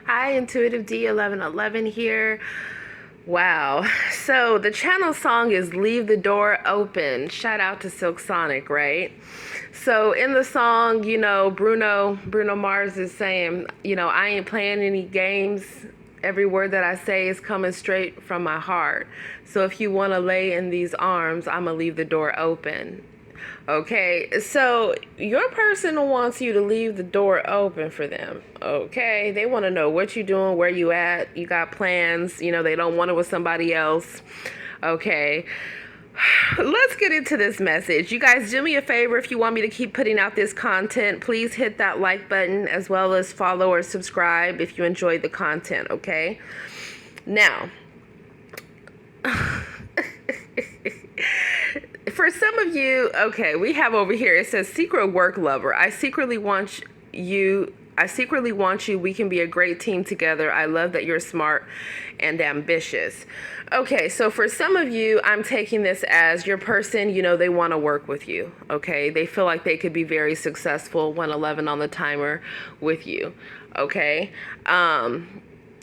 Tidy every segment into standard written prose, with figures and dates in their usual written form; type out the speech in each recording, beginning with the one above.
Hi, Intuitive D1111 here. Wow. So the channel song is Leave the Door Open. Shout out to Silk Sonic, right? So in the song, Bruno Mars is saying, I ain't playing any games. Every word that I say is coming straight from my heart. So if you want to lay in these arms, I'm going to leave the door open. Okay, so your person wants you to leave the door open for them. Okay, they want to know what you're doing, where you at. You got plans. They don't want it with somebody else. Okay, let's get into this message. You guys, do me a favor. If you want me to keep putting out this content, please hit that like button as well as follow or subscribe if you enjoy the content. Okay, now. For some of you, okay, we have over here, it says secret work lover. I secretly want you. We can be a great team together. I love that you're smart and ambitious. Okay, so for some of you, I'm taking this as your person, they want to work with you. Okay, they feel like they could be very successful, 111 on the timer with you. Okay.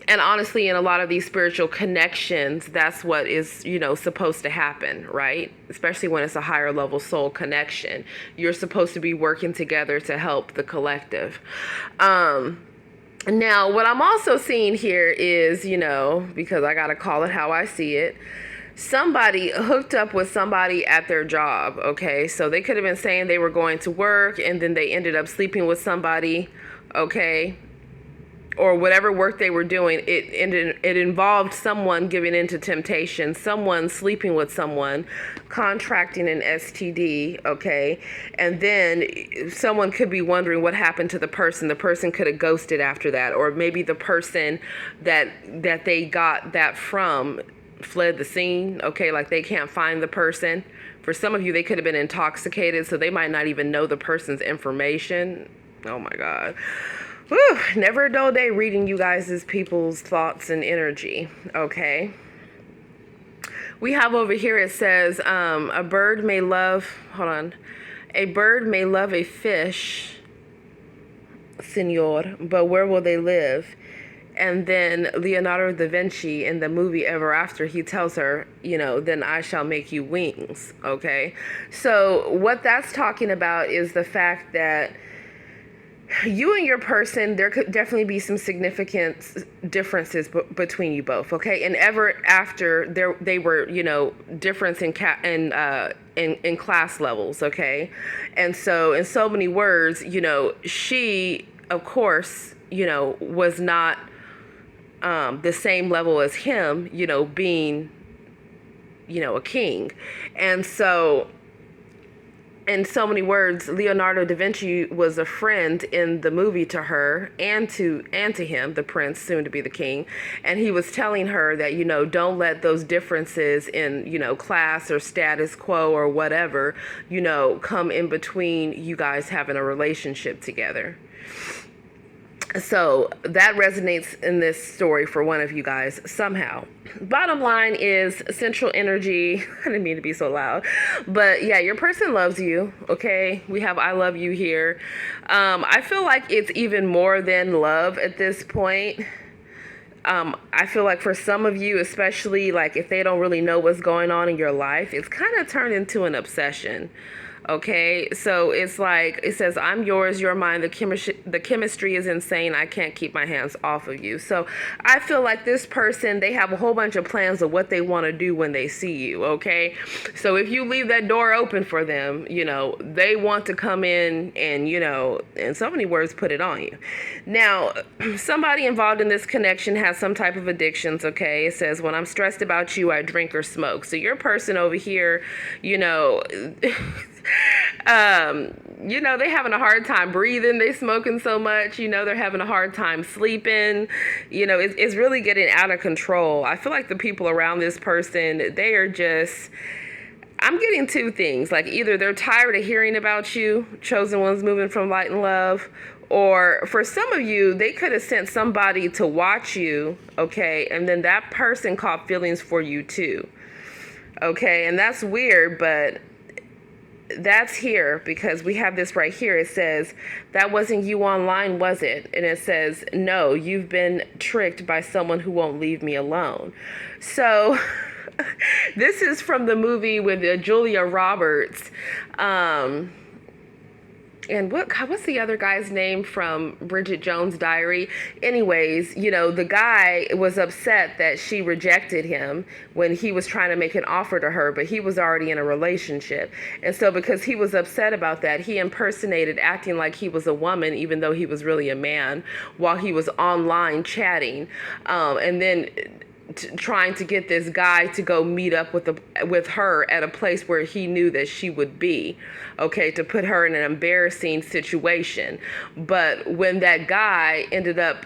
And honestly, in a lot of these spiritual connections, that's what is, supposed to happen, right? Especially when it's a higher level soul connection. You're supposed to be working together to help the collective. Now, what I'm also seeing here is, because I got to call it how I see it, somebody hooked up with somebody at their job, okay? So they could have been saying they were going to work and then they ended up sleeping with somebody, okay? Or whatever work they were doing, it involved someone giving into temptation, someone sleeping with someone, contracting an STD, okay? And then someone could be wondering what happened to the person. The person could have ghosted after that, or maybe the person that they got that from fled the scene, okay? Like they can't find the person. For some of you, they could have been intoxicated, so they might not even know the person's information. Oh my God. Whew, never a dull day reading you guys' people's thoughts and energy, okay? We have over here, it says, a bird may love a fish, senor, but where will they live? And then Leonardo da Vinci in the movie Ever After, he tells her, then I shall make you wings, okay? So what that's talking about is the fact that you and your person, there could definitely be some significant differences between you both, okay? And ever after, they were, difference in class levels, okay? And so, in so many words, she, of course, was not the same level as him, being, a king. And so, in so many words, Leonardo da Vinci was a friend in the movie to her and to him, the prince, soon to be the king. And he was telling her that, don't let those differences in, class or status quo or whatever, come in between you guys having a relationship together. So that resonates in this story for one of you guys somehow. Bottom line is central energy. I didn't mean to be so loud, but yeah, your person loves you. Okay. We have, I love you here. I feel like it's even more than love at this point. I feel like for some of you, especially like if they don't really know what's going on in your life, it's kind of turned into an obsession. Okay, so it's like, it says, I'm yours, you're mine. The chemistry is insane. I can't keep my hands off of you. So I feel like this person, they have a whole bunch of plans of what they want to do when they see you. Okay, so if you leave that door open for them, they want to come in and, in so many words, put it on you. Now, somebody involved in this connection has some type of addictions. Okay, it says, when I'm stressed about you, I drink or smoke. So your person over here, they having a hard time breathing. They smoking so much, they're having a hard time sleeping. It's really getting out of control. I feel like the people around this person, they are just, I'm getting two things. Like either they're tired of hearing about you, chosen ones moving from light and love, or for some of you, they could have sent somebody to watch you, okay, and then that person caught feelings for you too. Okay, and that's weird, but that's here because we have this right here. It says, that wasn't you online, was it? And it says, no, you've been tricked by someone who won't leave me alone. So this is from the movie with Julia Roberts. And what's the other guy's name from Bridget Jones' Diary? Anyways, the guy was upset that she rejected him when he was trying to make an offer to her, but he was already in a relationship. And so because he was upset about that, he impersonated acting like he was a woman, even though he was really a man, while he was online chatting. And then trying to get this guy to go meet up with her at a place where he knew that she would be, okay, to put her in an embarrassing situation. But when that guy ended up,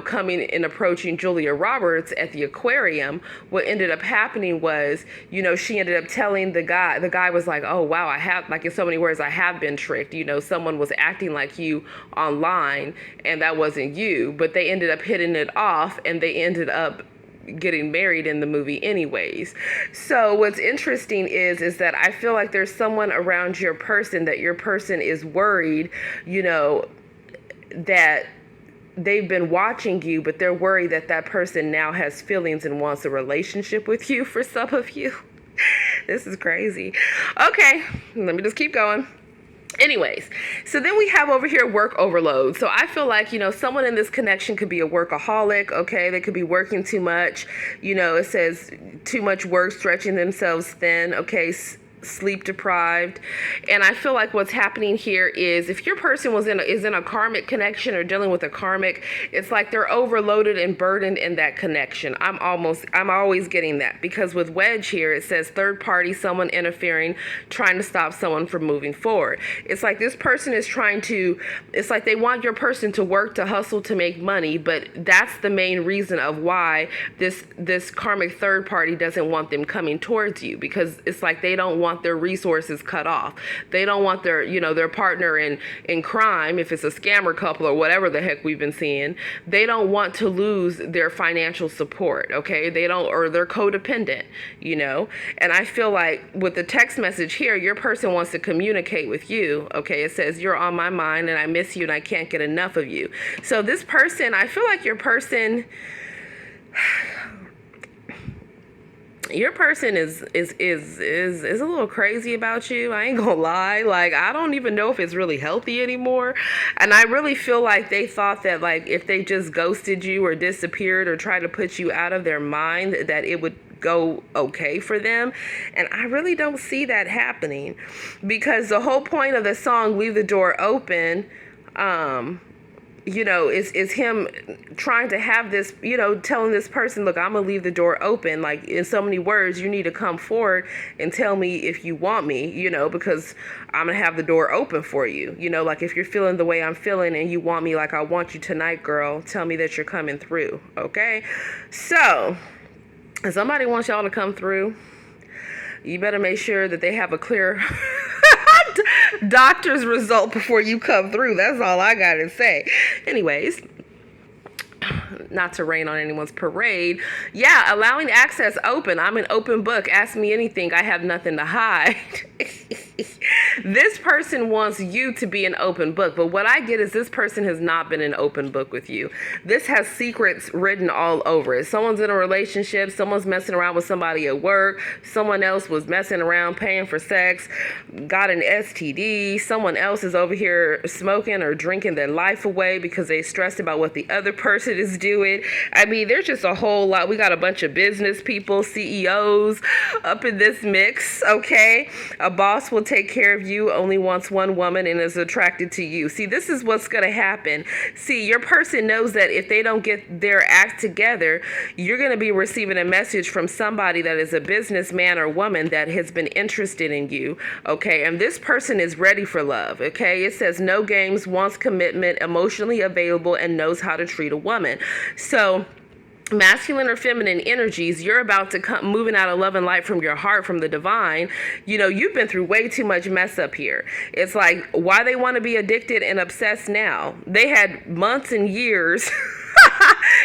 coming and approaching Julia Roberts at the aquarium, what ended up happening was, she ended up telling the guy was like, oh, wow, I have, like in so many words, I have been tricked. Someone was acting like you online and that wasn't you. But they ended up hitting it off and they ended up getting married in the movie anyways. So what's interesting is that I feel like there's someone around your person that your person is worried, that they've been watching you, but they're worried that that person now has feelings and wants a relationship with you for some of you. This is crazy. Okay, let me just keep going. Anyways, so then we have over here work overload. So I feel like, someone in this connection could be a workaholic, okay? They could be working too much. It says too much work, stretching themselves thin, okay? Sleep deprived. And I feel like what's happening here is if your person is in a karmic connection or dealing with a karmic, it's like they're overloaded and burdened in that connection. I'm always getting that because with wedge here it says third party, someone interfering, trying to stop someone from moving forward. It's like this person is it's like they want your person to work, to hustle, to make money, but that's the main reason of why this karmic third party doesn't want them coming towards you, because it's like they don't want their resources cut off. They don't want their partner in crime, if it's a scammer couple or whatever the heck we've been seeing, they don't want to lose their financial support, okay? Or they're codependent, And I feel like with the text message here, your person wants to communicate with you, okay? It says, you're on my mind and I miss you and I can't get enough of you. So this person, I feel like your person is a little crazy about you. I ain't gonna lie. Like, I don't even know if it's really healthy anymore. And I really feel like they thought that, like, if they just ghosted you or disappeared or tried to put you out of their mind, that it would go okay for them. And I really don't see that happening, because the whole point of the song, Leave the Door Open, is him trying to have this, telling this person, look, I'm going to leave the door open. Like, in so many words, you need to come forward and tell me if you want me, because I'm going to have the door open for you. Like if you're feeling the way I'm feeling and you want me like I want you tonight, girl, tell me that you're coming through. Okay. So if somebody wants y'all to come through, you better make sure that they have a clear doctor's result before you come through. That's all I gotta say. Anyways, not to rain on anyone's parade. Yeah, allowing access open. I'm an open book. Ask me anything. I have nothing to hide. This person wants you to be an open book, but what I get is this person has not been an open book with you. This has secrets written all over it. Someone's in a relationship, someone's messing around with somebody at work, someone else was messing around, paying for sex, got an STD, someone else is over here smoking or drinking their life away because they stressed about what the other person is doing. I mean, there's just a whole lot. We got a bunch of business people, CEOs up in this mix, okay? A boss will take care of you, only wants one woman and is attracted to you. See, this is what's going to happen. See, your person knows that if they don't get their act together, you're going to be receiving a message from somebody that is a businessman or woman that has been interested in you, okay? And this person is ready for love, okay? It says no games, wants commitment, emotionally available, and knows how to treat a woman. So masculine or feminine energies, you're about to come moving out of love and light from your heart, from the divine. You've been through way too much mess up here. It's like, why they want to be addicted and obsessed now? They had months and years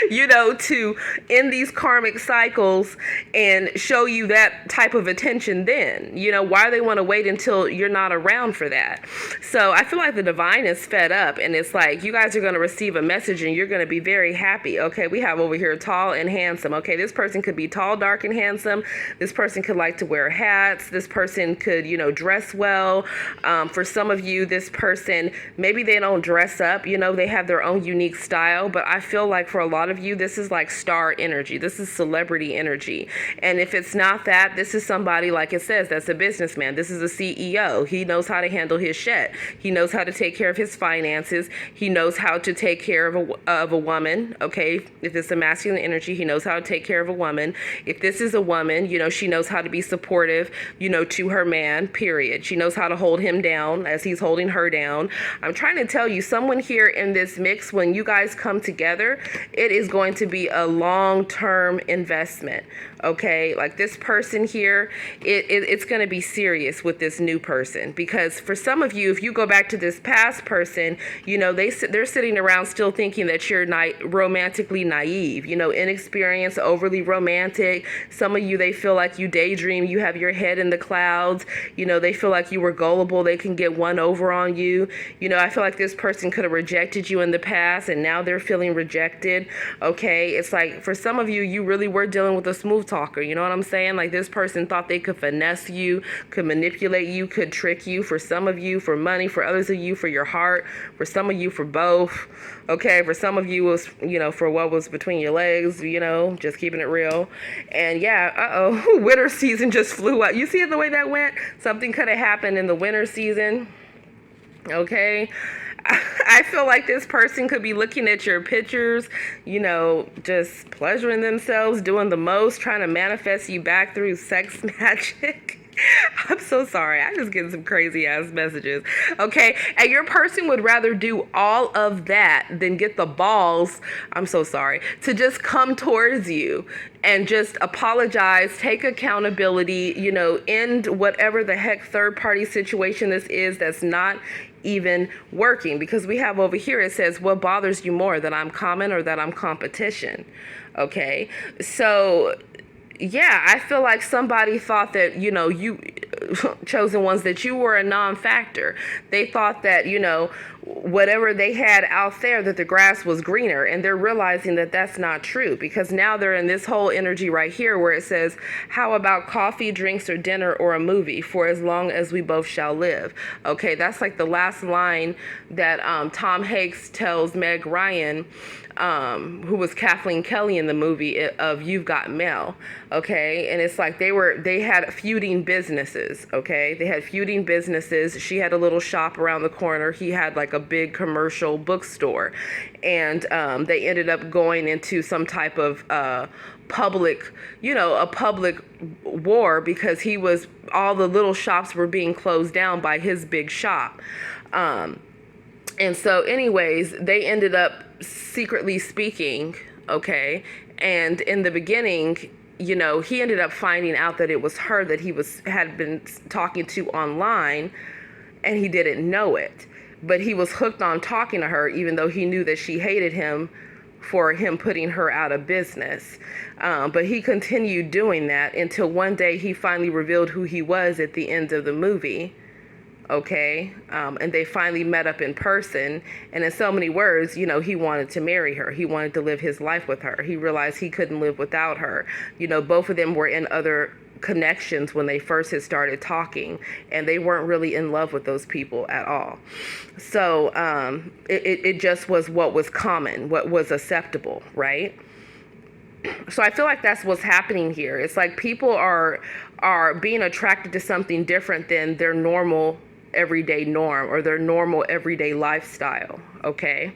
to end these karmic cycles and show you that type of attention then. Why they want to wait until you're not around for that? So I feel like the divine is fed up, and it's like you guys are going to receive a message and you're going to be very happy. Okay, we have over here tall and handsome. Okay, this person could be tall, dark, and handsome. This person could like to wear hats. This person could, dress well. For some of you, this person, maybe they don't dress up. They have their own unique style. But I feel like for a lot of you, this is like star energy. This is celebrity energy. And if it's not that, this is somebody, like it says, that's a businessman. This is a CEO. He knows how to handle his shit. He knows how to take care of his finances. He knows how to take care of a woman. Okay, if it's a masculine energy, he knows how to take care of a woman. If this is a woman, she knows how to be supportive, to her man, period. She knows how to hold him down as he's holding her down. I'm trying to tell you, someone here in this mix, when you guys come together, it is going to be a long-term investment. Okay, like this person here, it's going to be serious with this new person, because for some of you, if you go back to this past person, they're sitting around still thinking that you're romantically naive, inexperienced, overly romantic. Some of you, they feel like you daydream, you have your head in the clouds, they feel like you were gullible, they can get one over on you. I feel like this person could have rejected you in the past and now they're feeling rejected. Okay, it's like for some of you, you really were dealing with a smooth talker. You know what I'm saying? Like this person thought they could finesse you, could manipulate you, could trick you. For some of you, for money. For others of you, for your heart. For some of you, for both. Okay, for some of you, it was, for what was between your legs, just keeping it real. And yeah, winter season just flew out. You see the way that went? Something could have happened in the winter season. Okay, I feel like this person could be looking at your pictures, just pleasuring themselves, doing the most, trying to manifest you back through sex magic. I'm so sorry. I just get some crazy ass messages. Okay. And your person would rather do all of that than get the balls, I'm so sorry, to just come towards you and just apologize, take accountability, end whatever the heck third party situation this is that's not even working. Because we have over here, it says, what bothers you more, that I'm common or that I'm competition? Okay. So yeah, I feel like somebody thought that, you chosen ones, that you were a non-factor. They thought that, whatever they had out there, that the grass was greener, and they're realizing that that's not true, because now they're in this whole energy right here where it says, how about coffee, drinks, or dinner, or a movie, for as long as we both shall live? Okay, that's like the last line that Tom Hanks tells Meg Ryan, who was Kathleen Kelly in the movie of You've Got Mail. Okay, and it's like they had feuding businesses. Okay, they had feuding businesses. She had a little shop around the corner. He had like a big commercial bookstore, and they ended up going into some type of public, a public war, because all the little shops were being closed down by his big shop. And so anyways, they ended up secretly speaking, okay? And in the beginning, he ended up finding out that it was her that he had been talking to online, and he didn't know it. But he was hooked on talking to her, even though he knew that she hated him for him putting her out of business. But he continued doing that until one day he finally revealed who he was at the end of the movie. Okay, and they finally met up in person, and in so many words, he wanted to marry her. He wanted to live his life with her. He realized he couldn't live without her. Both of them were in other connections when they first had started talking, and they weren't really in love with those people at all. So it just was what was common, what was acceptable, right? So I feel like that's what's happening here. It's like people are being attracted to something different than their normal everyday norm or their normal everyday lifestyle. Okay,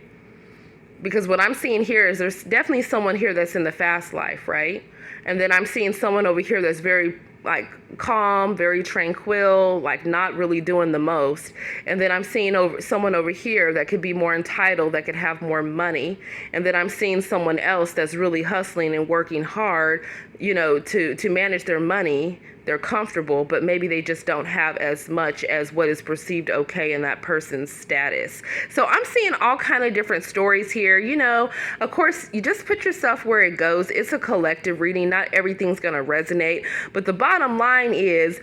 because what I'm seeing here is there's definitely someone here that's in the fast life, right? And then I'm seeing someone over here that's very like calm, very tranquil, like not really doing the most. And then I'm seeing someone over here that could be more entitled, that could have more money. And then I'm seeing someone else that's really hustling and working hard, to manage their money, they're comfortable, but maybe they just don't have as much as what is perceived okay in that person's status. So I'm seeing all kind of different stories here. You know, of course, you just put yourself where it goes. It's a collective reading. Not everything's going to resonate, but the bottom line is,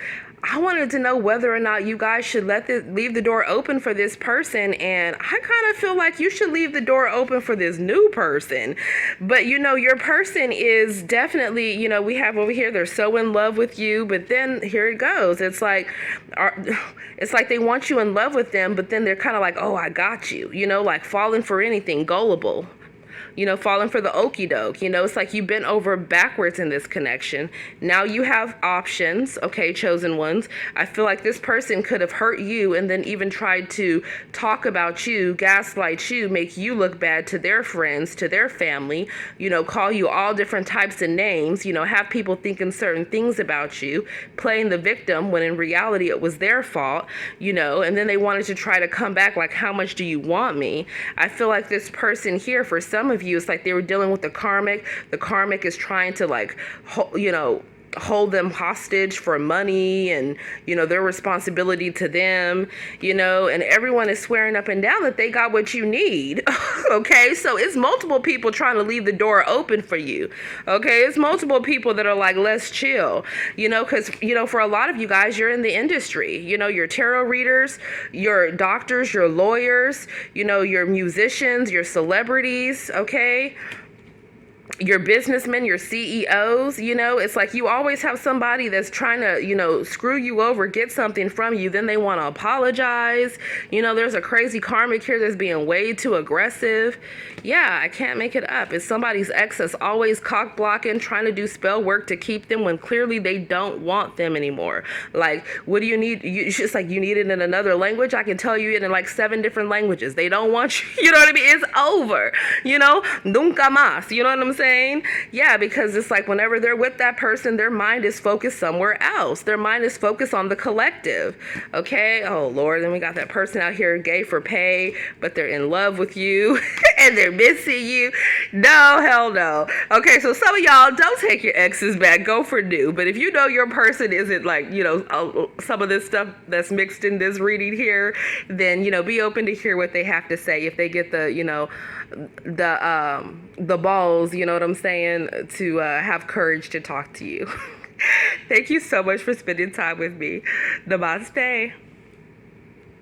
I wanted to know whether or not you guys should leave the door open for this person, and I kind of feel like you should leave the door open for this new person. But you know, your person is definitely, you know, we have over here, they're so in love with you, but then here it goes. It's like they want you in love with them, but then they're kind of like, oh, I got you, you know, like falling for anything, gullible. You know, falling for the okie doke. You know, it's like you've bent over backwards in this connection. Now you have options, okay, chosen ones. I feel like this person could have hurt you and then even tried to talk about you, gaslight you, make you look bad to their friends, to their family, you know, call you all different types of names, you know, have people thinking certain things about you, playing the victim when in reality it was their fault, you know, and then they wanted to try to come back like, how much do you want me? I feel like this person here, for some of you, it's like they were dealing with the karmic. The karmic is trying to, like, you know, hold them hostage for money and, you know, their responsibility to them, you know, and everyone is swearing up and down that they got what you need. Okay, so it's multiple people trying to leave the door open for you. Okay, it's multiple people that are like, let's chill, you know, because, you know, for a lot of you guys, you're in the industry, you know, your tarot readers, your doctors, your lawyers, you know, your musicians, your celebrities, okay, your businessmen, your CEOs, you know, it's like you always have somebody that's trying to, you know, screw you over, get something from you, then they want to apologize. You know, there's a crazy karmic here that's being way too aggressive. Yeah, I can't make it up. It's somebody's ex that's always cock blocking, trying to do spell work to keep them when clearly they don't want them anymore. Like, what do you need? It's just like, you need it in another language. I can tell you it in like 7 different languages. They don't want you. You know what I mean? It's over. You know, nunca más. You know what I'm saying? Yeah, because it's like whenever they're with that person, their mind is focused somewhere else. Their mind is focused on the collective. Okay? Oh, Lord. Then we got that person out here gay for pay, but they're in love with you and they're missing you. No, hell no. Okay, so some of y'all, don't take your exes back. Go for new. But if you know your person isn't like, you know, some of this stuff that's mixed in this reading here, then, you know, be open to hear what they have to say. If they get the, you know, the balls, you know what I'm saying, to have courage to talk to you. Thank you so much for spending time with me. Namaste.